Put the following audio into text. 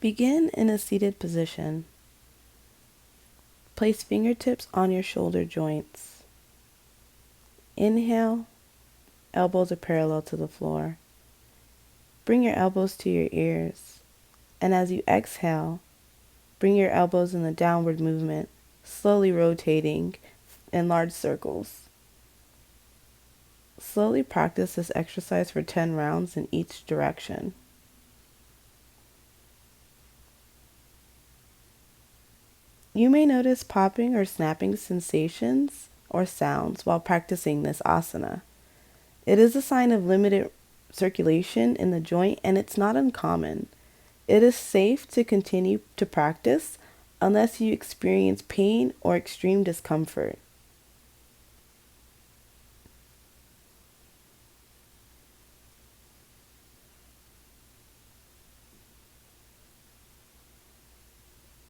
Begin in a seated position. Place fingertips on your shoulder joints. Inhale, elbows are parallel to the floor. Bring your elbows to your ears, and as you exhale, bring your elbows in the downward movement, slowly rotating in large circles. Slowly practice this exercise for 10 rounds in each direction. You may notice popping or snapping sensations or sounds while practicing this asana. It is a sign of limited circulation in the joint, and it's not uncommon. It is safe to continue to practice unless you experience pain or extreme discomfort.